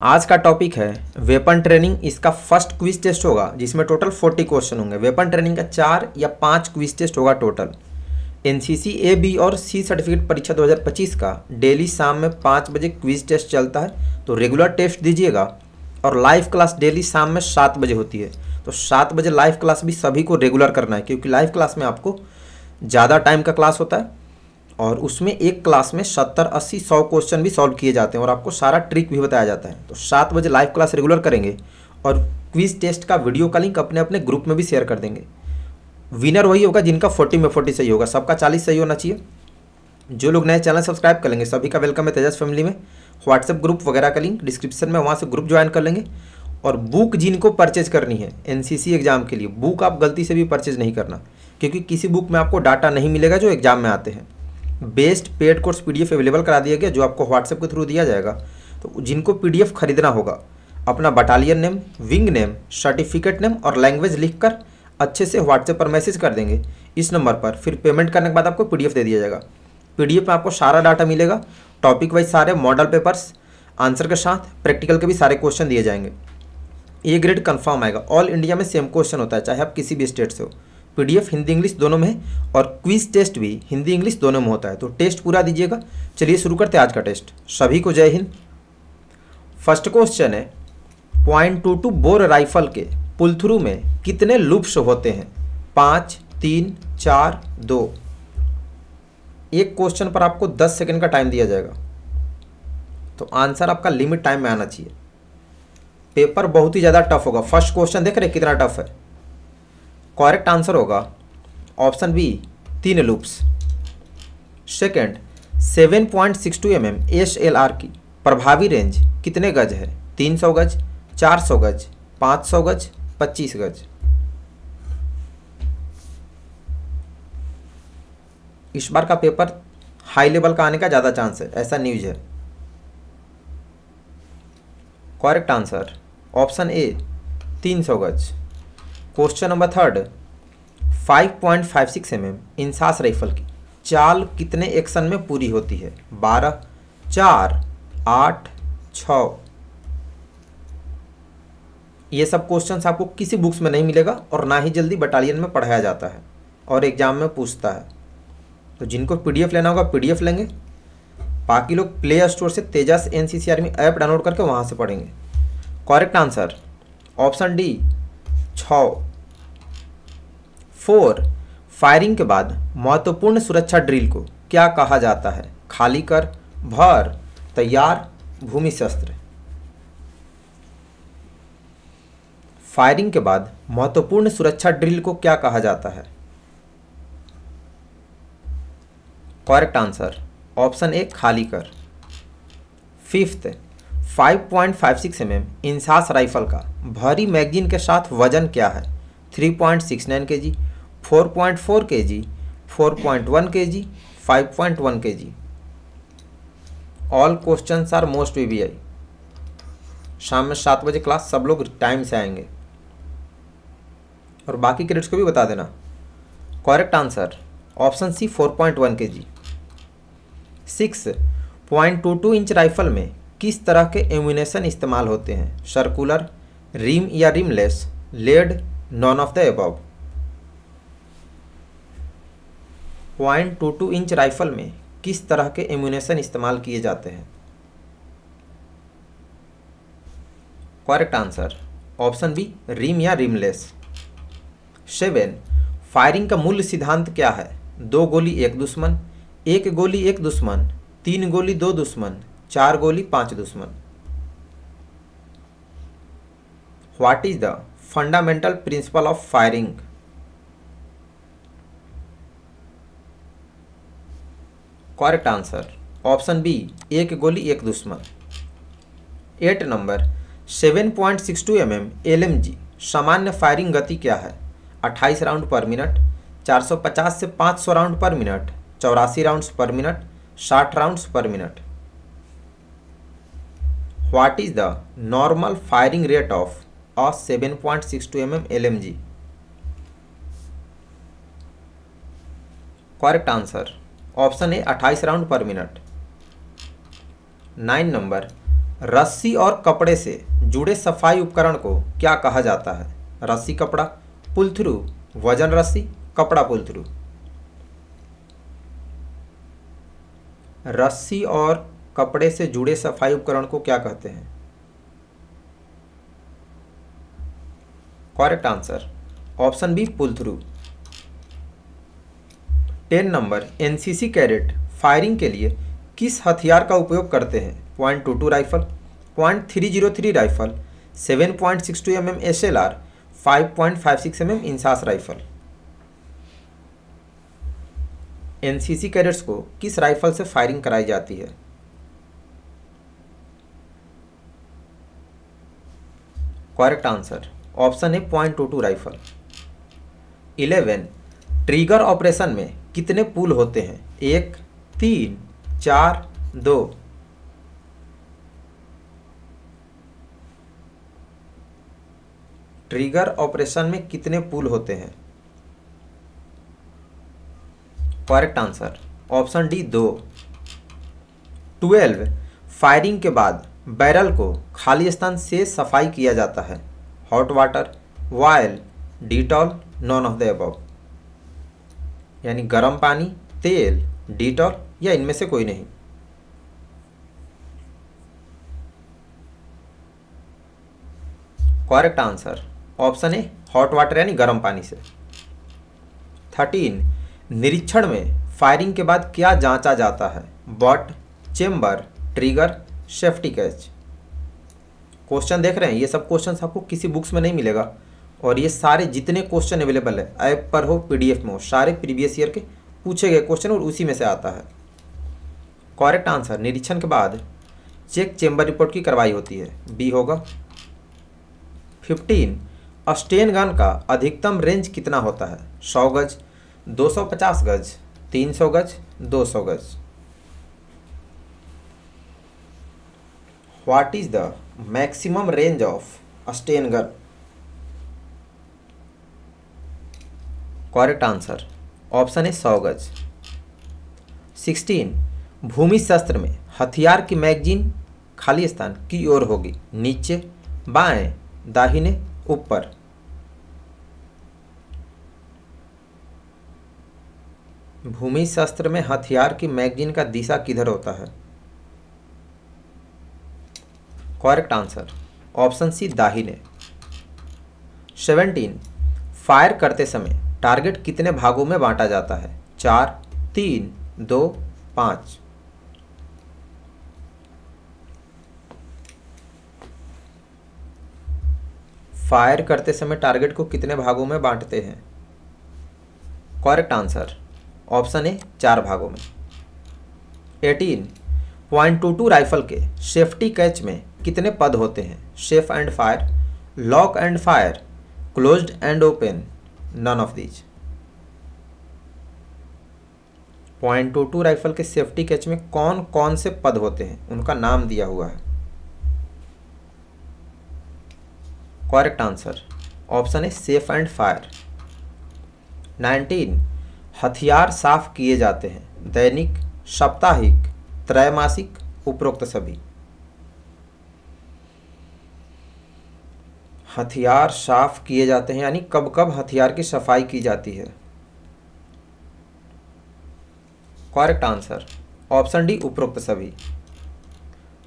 आज का टॉपिक है वेपन ट्रेनिंग। इसका फर्स्ट क्विज टेस्ट होगा जिसमें टोटल 40 क्वेश्चन होंगे। वेपन ट्रेनिंग का 4 या 5 क्विज टेस्ट होगा टोटल। एनसीसी ए बी और सी सर्टिफिकेट परीक्षा 2025 का डेली शाम में 5 बजे क्विज टेस्ट चलता है, तो रेगुलर टेस्ट दीजिएगा। और लाइव क्लास डेली शाम में 7 बजे होती है, तो 7 बजे लाइव क्लास भी सभी को रेगुलर करना है, क्योंकि लाइव क्लास में आपको ज़्यादा टाइम का क्लास होता है और उसमें एक क्लास में 70, 80, 100 क्वेश्चन भी सॉल्व किए जाते हैं और आपको सारा ट्रिक भी बताया जाता है। तो 7 बजे लाइव क्लास रेगुलर करेंगे और क्विज टेस्ट का वीडियो का लिंक अपने अपने ग्रुप में भी शेयर कर देंगे। विनर वही होगा जिनका 40 में 40 सही होगा, सबका 40 सही होना चाहिए। जो लोग नए चैनल सब्सक्राइब कर लेंगे सभी का वेलकम है तेजस फैमिली में। व्हाट्सएप ग्रुप वगैरह का लिंक डिस्क्रिप्शन में, वहाँ से ग्रुप ज्वाइन कर लेंगे। और बुक जिनको परचेज करनी है एनसीसी एग्जाम के लिए, बुक आप गलती से भी परचेज नहीं करना, क्योंकि किसी बुक में आपको डाटा नहीं मिलेगा जो एग्जाम में आते हैं। Best paid course PDF available करा दिया गया जो आपको व्हाट्सएप के थ्रू दिया जाएगा। तो जिनको पीडीएफ खरीदना होगा अपना battalion name, wing name, certificate name और लैंग्वेज लिखकर अच्छे से व्हाट्सएप पर मैसेज कर देंगे इस नंबर पर। फिर पेमेंट करने के बाद आपको पीडीएफ दे दिया जाएगा। पीडीएफ में आपको सारा डाटा मिलेगा, टॉपिक वाइज सारे मॉडल पेपर्स आंसर के साथ प्रैक्टिकल के भी सारे क्वेश्चन दिए जाएंगे। ए ग्रेड कंफर्म आएगा। ऑल इंडिया में सेम क्वेश्चन होता है, चाहे आप किसी भी स्टेट से हो। पीडीएफ हिंदी इंग्लिश दोनों में है और क्विज टेस्ट भी हिंदी इंग्लिश दोनों में होता है। तो टेस्ट पूरा दीजिएगा। चलिए शुरू करते हैं आज का टेस्ट। सभी को जय हिंद। फर्स्ट क्वेश्चन है, .22 बोर राइफल के पुल थ्रू में कितने लूप्स होते हैं? 5, 3, 4, 2। एक क्वेश्चन पर आपको 10 सेकंड का टाइम दिया जाएगा, तो आंसर आपका लिमिट टाइम में आना चाहिए। पेपर बहुत ही ज़्यादा टफ होगा। फर्स्ट क्वेश्चन देख रहे कितना टफ है। करेक्ट आंसर होगा option B, 3 loops. Second, 7.62 mm SLR की प्रभावी रेंज कितने गज है? 300 गज, 400 गज, 500 गज, 25 गज। इस बार का पेपर हाई लेवल का आने का ज़्यादा चांस है, ऐसा न्यूज है। करेक्ट आंसर ऑप्शन ए, 300 गज। Question number third, 5.56 mm INSAS rifle की चाल कितने एक्शन में पूरी होती है? 12, 4, 8, 6। ये सब क्वेश्चंस आपको किसी बुक्स में नहीं मिलेगा और ना ही जल्दी बटालियन में पढ़ाया जाता है और एग्जाम में पूछता है। तो जिनको पीडीएफ लेना होगा पीडीएफ लेंगे, बाकी लोग प्ले स्टोर से तेजस एनसीसी आर्मी ऐप डाउनलोड करके वहाँ से पढ़ेंगे। Correct answer option D, 6। 4, firing के बाद महत्वपूर्ण सुरक्षा ड्रिल को क्या कहा जाता है? खाली कर, भर, तैयार, भूमि शस्त्र। फायरिंग के बाद महत्वपूर्ण सुरक्षा ड्रिल को क्या कहा जाता है? करेक्ट आंसर ऑप्शन ए, खाली कर। फिफ्थ, 5.56 mm इंसास राइफल का भारी मैगजीन के साथ वजन क्या है? 3.69 kg, 4.4 kg, 4.1 kg, 5.1 kg। All questions are most VVI. शाम में 7 बजे क्लास, सब लोग टाइम से आएंगे और बाकी क्रेडिट्स को भी बता देना। Correct answer option C, 4.1 kg। 6.22 inch rifle में किस तरह के एम्यूनेशन इस्तेमाल होते हैं? सर्कुलर, रिम या rimless, lead, none of the above. 0.22 inch rifle में किस तरह के एम्यूनेशन इस्तेमाल किए जाते हैं? Correct answer option B, rim या रिमलेस। 7, फायरिंग का मूल सिद्धांत क्या है? 2 गोली 1 दुश्मन, 1 गोली 1 दुश्मन, 3 गोली 2 दुश्मन, 4 गोली 5 दुश्मन। What is the fundamental principle of firing? Correct answer option B, 1 गोली 1 दुश्मन। 8 नंबर, 7.62 mm LMG सामान्य फायरिंग गति क्या है? 28 राउंड पर मिनट, 450 से 500 राउंड पर मिनट, 84 राउंड्स पर मिनट, 60 राउंड्स पर minute. What is the normal firing rate of a 7.62 mm LMG? Correct answer option A, 28 round पर मिनट। 9 नंबर, रस्सी और कपड़े से जुड़े सफाई उपकरण को क्या कहा जाता है? रस्सी कपड़ा, पुल थ्रू, वजन रस्सी, कपड़ा पुल थ्रू। रस्सी और कपड़े से जुड़े सफाई उपकरण को क्या कहते हैं? Correct answer option B, pull through. 10 number, NCC cadet firing के लिए किस हथियार का उपयोग करते हैं? .22 rifle, .303 rifle, 7.62 mm SLR, 5.56 mm INSAS rifle. NCC cadets को किस राइफल से फायरिंग कराई जाती है? करेक्ट आंसर ऑप्शन है .22 राइफल। 11, ट्रिगर ऑपरेशन में कितने पुल होते हैं? 1, 3, 4, 2। ट्रिगर ऑपरेशन में कितने पुल होते हैं? Correct answer option D, 2। 12, firing के बाद बैरल को खाली स्थान से सफाई किया जाता है? Hot water, oil, Dettol, non of the above. यानी गर्म पानी, तेल, डिटॉल या इनमें से कोई नहीं। करेक्ट आंसर ऑप्शन है हॉट वाटर यानी गर्म पानी से। 13, निरीक्षण में फायरिंग के बाद क्या जांचा जाता है? But, chamber, trigger, safety catch. Question देख रहे हैं, ये सब क्वेश्चन आपको किसी बुक्स में नहीं मिलेगा और ये सारे जितने क्वेश्चन अवेलेबल है ऐप पर हो, पीडीएफ में हो, सारे प्रीवियस ईयर के पूछे गए क्वेश्चन और उसी में से आता है। करेक्ट आंसर, निरीक्षण के बाद चेक चेम्बर रिपोर्ट की कार्रवाई होती है, बी होगा। 15, स्टेन गन का अधिकतम रेंज कितना होता है? 100 गज, 250 गज, 300 गज, 200 गज। What is the maximum range of Sten gun? Correct answer option है 100 गज। 16, भूमि शस्त्र में हथियार की मैगजीन खाली स्थान की ओर होगी? नीचे, बाएं, दाहिने, ऊपर। भूमि शस्त्र में हथियार की मैगजीन का दिशा किधर होता है? करेक्ट आंसर ऑप्शन सी, दाहिने। 17, फायर करते समय टारगेट कितने भागों में बांटा जाता है? 4, 3, 2, 5। फायर करते समय टारगेट को कितने भागों में बांटते हैं? करेक्ट आंसर ऑप्शन ए, 4 भागों में। 18, .22 राइफल के सेफ्टी कैच में कितने पद होते हैं? Safe and fire, lock and fire, closed and open, none of these. .22 rifle के सेफ्टी कैच में कौन कौन से पद होते हैं, उनका नाम दिया हुआ है? करेक्ट आंसर ऑप्शन है सेफ एंड फायर। 19, हथियार साफ किए जाते हैं? दैनिक, साप्ताहिक, त्रैमासिक, उपरोक्त सभी। हथियार साफ किए जाते हैं यानी कब कब हथियार की सफाई की जाती है? करेक्ट आंसर ऑप्शन डी, उपरोक्त सभी।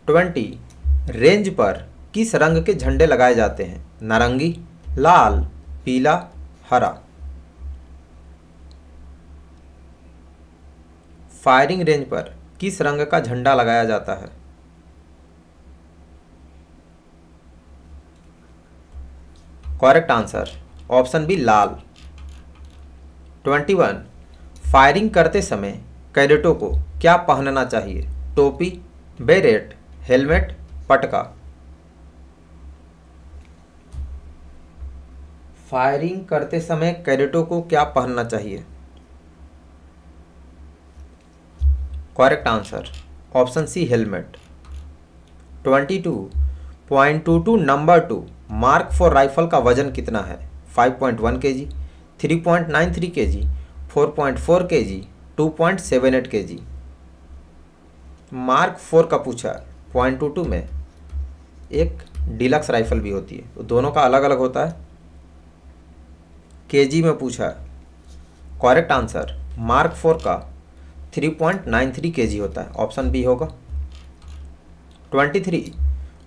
20, रेंज पर किस रंग के झंडे लगाए जाते हैं? नारंगी, लाल, पीला, हरा। फायरिंग रेंज पर किस रंग का झंडा लगाया जाता है? करेक्ट आंसर ऑप्शन बी, लाल। 21, फायरिंग करते समय कैडेटों को क्या पहनना चाहिए? टोपी, बेरेट, हेलमेट, पटका। फायरिंग करते समय कैडेटों को क्या पहनना चाहिए? Correct answer option C, helmet. 22, .22 number 2 mark 4 rifle का वजन कितना है? 5.1 kg, 3.93 kg, 4.4 kg, 2.78 kg। Mark 4 का पूछा .22 में एक डीलक्स राइफल भी होती है, तो दोनों का अलग अलग होता है। केजी में पूछा है। करेक्ट आंसर मार्क 4 का 3.93 केजी होता है, ऑप्शन बी होगा। 23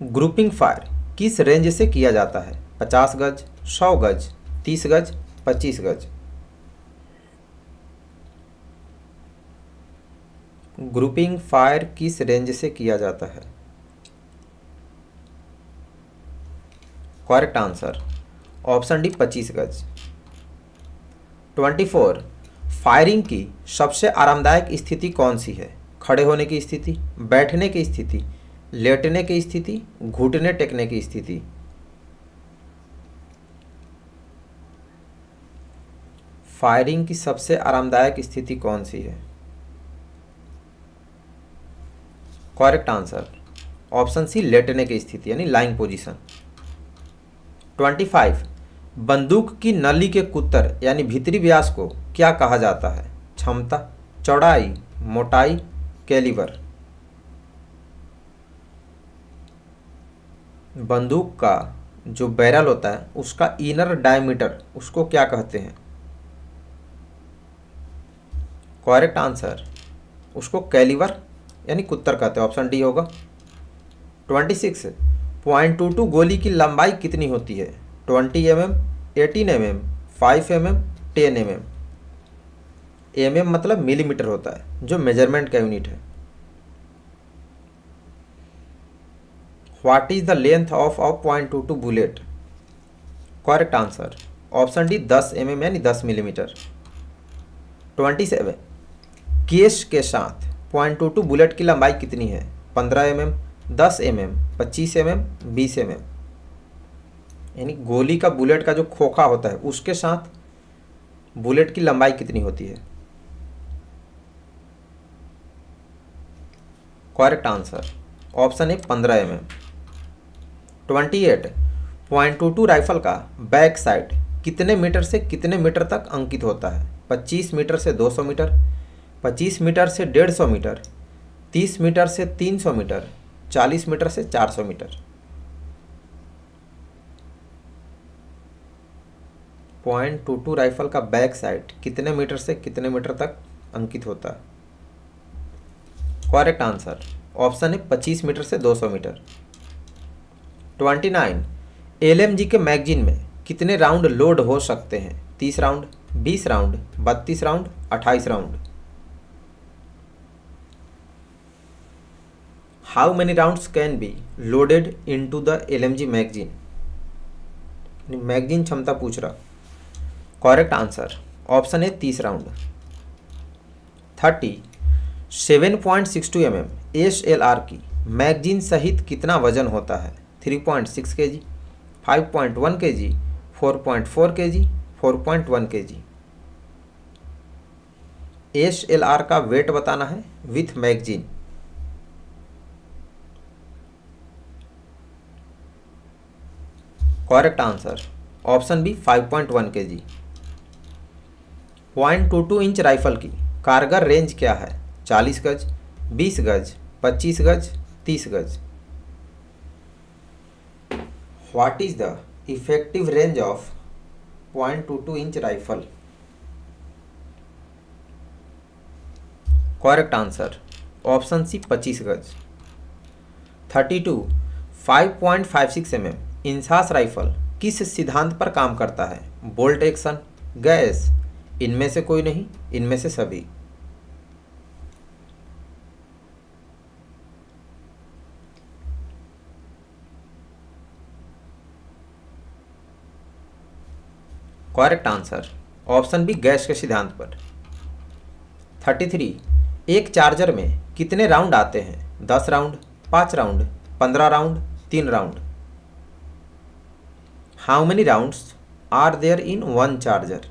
ग्रुपिंग फायर किस रेंज से किया जाता है? 50 गज, 100 गज, 30 गज, 25 गज। ग्रुपिंग फायर किस रेंज से किया जाता है? करेक्ट आंसर ऑप्शन डी 25 गज। 24 फायरिंग की सबसे आरामदायक स्थिति कौन सी है? खड़े होने की स्थिति, बैठने की स्थिति, लेटने की स्थिति, घुटने टेकने की स्थिति। फायरिंग की सबसे आरामदायक स्थिति कौन सी है? करेक्ट आंसर ऑप्शन सी लेटने की स्थिति यानी लाइंग पोजीशन। 25 बंदूक की नली के कुत्तर यानी भीतरी व्यास को क्या कहा जाता है? क्षमता, चौड़ाई, मोटाई, कैलिबर। बंदूक का जो बैरल होता है उसका इनर डायमीटर उसको क्या कहते हैं? करेक्ट आंसर उसको कैलिबर यानी कुत्तर कहते हैं, ऑप्शन डी होगा। 26 .22 गोली की लंबाई कितनी होती है? 20 mm, 18 mm, 5 mm, 10 mm। mm मतलब मिलीमीटर होता है जो मेजरमेंट का यूनिट है। What is the length of a .22 bullet? Correct answer option D 10 mm यानी 10 मिलीमीटर। 27 केस के साथ .22 बुलेट की लंबाई कितनी है? 15 mm, 10 mm, 25 mm, 20 mm। यानी गोली का बुलेट का जो खोखा होता है उसके साथ बुलेट की लंबाई कितनी होती है? Correct answer option A 15 mm। 28 .22 rifle का बैक साइड कितने मीटर से कितने मीटर तक अंकित होता है? 25 मीटर से 200 मीटर, 25 मीटर से 150 मीटर, 30 मीटर से 300 मीटर, 40 मीटर से 400 मीटर। .22 राइफल का बैक साइड कितने मीटर से कितने मीटर तक अंकित होता है? करेक्ट आंसर ऑप्शन है 25 मीटर से 200 मीटर। 29 LMG के मैगजीन में कितने राउंड लोड हो सकते हैं? 30 round, 20 round, 32 round, 28 round. How many rounds can be loaded into the LMG magazine? Magazine क्षमता पूछ रहा। करेक्ट आंसर ऑप्शन है 30 राउंड। 30 7.62 mm SLR की मैगजीन सहित कितना वजन होता है? 3.6 kg, 5.1 kg, 4.4 kg, 4.1 kg। SLR का वेट बताना है with magazine. Correct answer option B 5.1 kg। .22 inch rifle की कारगर रेंज क्या है? 40 गज, 20 गज, 25 गज, 30 गज। What is the effective range of .22 inch rifle? Correct answer option C 25 गज। 32 5.56 mm इंसास राइफल किस सिद्धांत पर काम करता है? बोल्ट एक्शन, गैस, इनमें से कोई नहीं, इनमें से सभी। Correct answer option B gas के सिद्धांत पर। 33 एक चार्जर में कितने राउंड आते हैं? 10 round, 5 round, 15 round, 3 round. How many rounds are there in one charger?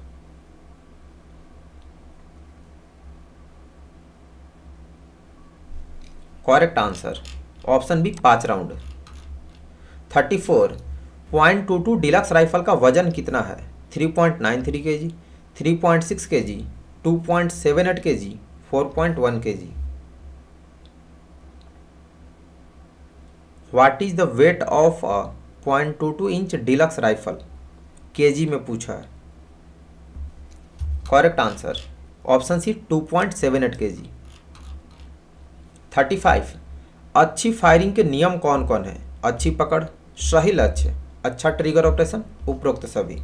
Correct answer option B 5 round. 34 .22 deluxe rifle का वजन कितना है? 3.93 kg, 3.6 kg, 2.78 kg, 4.1 kg। What is the weight of a 0.22 inch deluxe rifle, kg में पूछा है। Correct answer option C 2.78 kg। 35 अच्छी firing के नियम कौन कौन है? अच्छी पकड़, सही लक्ष्य, अच्छा ट्रिगर ऑपरेशन, उपरोक्त सभी।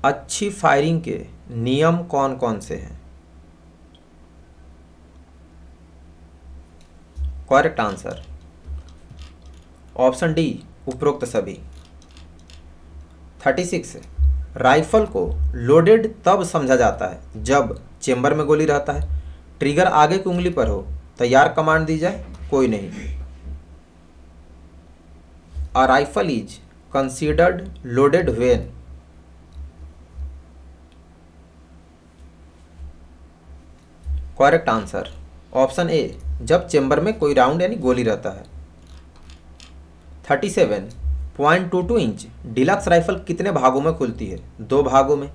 अच्छी फायरिंग के नियम कौन कौन से हैं? करेक्ट आंसर ऑप्शन डी उपरोक्त सभी। 36 राइफल को लोडेड तब समझा जाता है जब चेंबर में गोली रहता है, ट्रिगर आगे की उंगली पर हो, तैयार कमांड दी जाए, कोई नहीं। अ rifle is considered loaded when. Correct answer option A जब चेंबर में कोई राउंड यानी गोली रहता है। 37 0.22 इंच डिलक्स राइफल कितने भागों में खुलती है? 2 भागों में,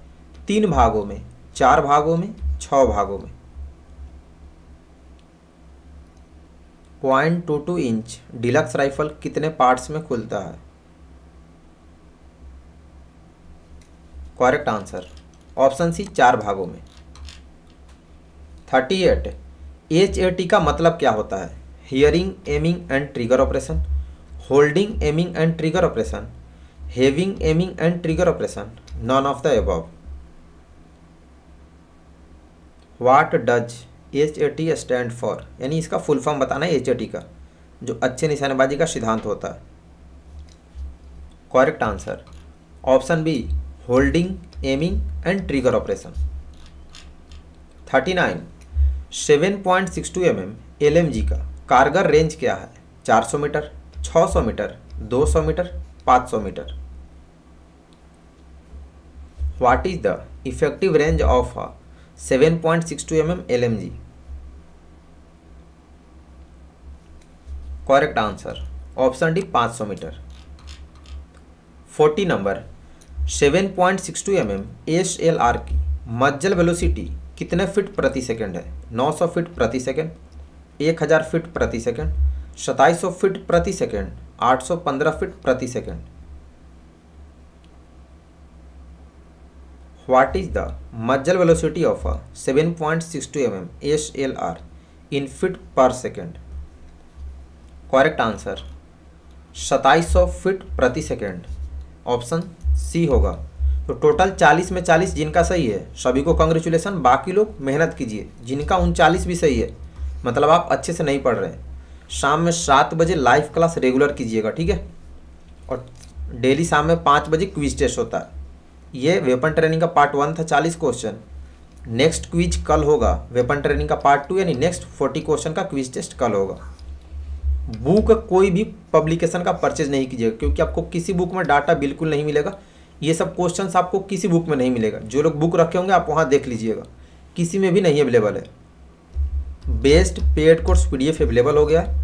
3 भागों में, 4 भागों में, 6 भागों में। 0.22 इंच डिलक्स राइफल कितने पार्ट्स में खुलता है? करेक्ट आंसर ऑप्शन सी 4 भागों में। 38 HAT का मतलब क्या होता है? Hearing, aiming and trigger operation, holding, aiming and trigger operation, having, aiming and trigger operation, non of the above. What does HAT stand for, यानी इसका फुल फॉर्म बताना है HAT का, जो अच्छे निशानेबाजी का सिद्धांत होता है। Correct answer option B holding, aiming and trigger operation. 39 7.62 mm LMG का कारगर रेंज क्या है? 400 metre, 600 metre, 200 metre, 500 metre. What is the effective range of 7.62 mm LMG? Correct answer option D 500 metre. 40 number 7.62 mm SLR की muzzle velocity कितने feet प्रति second है? 900 feet प्रति second, 1000 feet प्रति सेकंड, 2700 फीट प्रति सेकंड, 815 फीट प्रति second. What is the muzzle velocity of 7.62 mm SLR in feet per second? Correct answer 2700 feet प्रति second, option C होगा। तो टोटल 40 में 40 जिनका सही है सभी को कांग्रेचुलेसन, बाकी लोग मेहनत कीजिए। जिनका 39 भी सही है मतलब आप अच्छे से नहीं पढ़ रहे हैं। शाम में 7 बजे लाइव क्लास रेगुलर कीजिएगा, ठीक है। और डेली शाम में 5 बजे क्विज टेस्ट होता है। ये वेपन ट्रेनिंग का पार्ट 1 था 40 क्वेश्चन। नेक्स्ट क्विज कल होगा वेपन ट्रेनिंग का पार्ट 2, यानी नेक्स्ट 40 क्वेश्चन का क्विज टेस्ट कल होगा। बुक कोई भी पब्लिकेशन का परचेज नहीं कीजिएगा, क्योंकि आपको किसी बुक में डाटा बिल्कुल नहीं मिलेगा। ये सब क्वेश्चंस आपको किसी बुक में नहीं मिलेगा। जो लोग बुक रखे होंगे आप वहाँ देख लीजिएगा, किसी में भी नहीं अवेलेबल है। Best paid course PDF available हो गया है।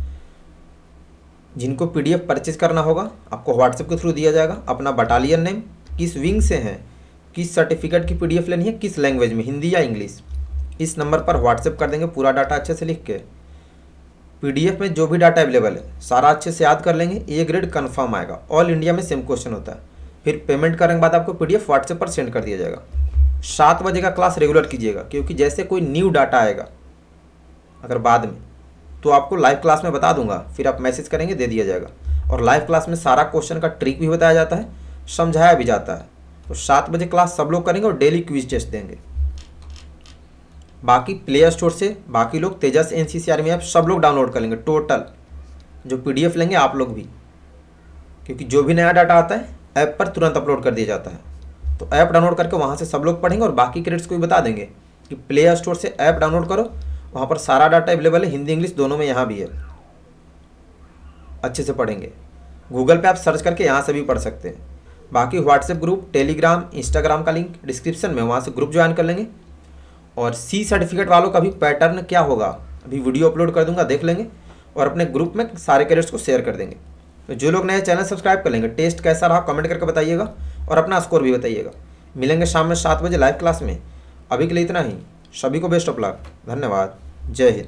जिनको PDF परचेज करना होगा आपको व्हाट्सएप के थ्रू दिया जाएगा। अपना बटालियन नेम, किस विंग से हैं, किस सर्टिफिकेट की PDF लेनी है, किस लैंग्वेज में, हिंदी या इंग्लिश, इस नंबर पर व्हाट्सएप कर देंगे। पूरा डाटा अच्छे से लिख के PDF में जो भी डाटा अवेलेबल है सारा अच्छे से याद कर लेंगे। A ग्रेड कन्फर्म आएगा। ऑल इंडिया में सेम क्वेश्चन होता है। फिर पेमेंट करने के बाद आपको PDF व्हाट्सएप पर सेंड कर दिया जाएगा। 7 बजे का क्लास रेगुलर कीजिएगा, क्योंकि जैसे कोई न्यू डाटा आएगा अगर बाद में तो आपको लाइव क्लास में बता दूंगा, फिर आप मैसेज करेंगे दे दिया जाएगा। और लाइव क्लास में सारा क्वेश्चन का ट्रिक भी बताया जाता है, समझाया भी जाता है। तो 7 बजे क्लास सब लोग करेंगे और डेली क्विज टेस्ट देंगे। बाकी प्ले स्टोर से बाकी लोग तेजस NCC आर्मी ऐप सब लोग डाउनलोड कर लेंगे। टोटल जो PDF लेंगे आप लोग भी, क्योंकि जो भी नया डाटा आता है ऐप पर तुरंत अपलोड कर दिया जाता है। तो ऐप डाउनलोड करके वहाँ से सब लोग पढ़ेंगे। और बाकी क्रेडिट्स को भी बता देंगे कि प्ले स्टोर से ऐप डाउनलोड करो, वहाँ पर सारा डाटा अवेलेबल है, हिंदी इंग्लिश दोनों में, यहाँ भी है। अच्छे से पढ़ेंगे। गूगल पे आप सर्च करके यहाँ से भी पढ़ सकते हैं। बाकी व्हाट्सएप ग्रुप, टेलीग्राम, इंस्टाग्राम का लिंक डिस्क्रिप्शन में, वहाँ से ग्रुप ज्वाइन कर लेंगे। और C सर्टिफिकेट वालों का भी पैटर्न क्या होगा अभी वीडियो अपलोड कर दूंगा, देख लेंगे। और अपने ग्रुप में सारे कैडेट्स को शेयर कर देंगे। तो जो लोग नए चैनल सब्सक्राइब कर लेंगे, टेस्ट कैसा रहा कमेंट करके बताइएगा और अपना स्कोर भी बताइएगा। मिलेंगे शाम में 7 बजे लाइव क्लास में। अभी के लिए इतना ही। सभी को बेस्ट ऑफ लक। धन्यवाद। जय हिंद।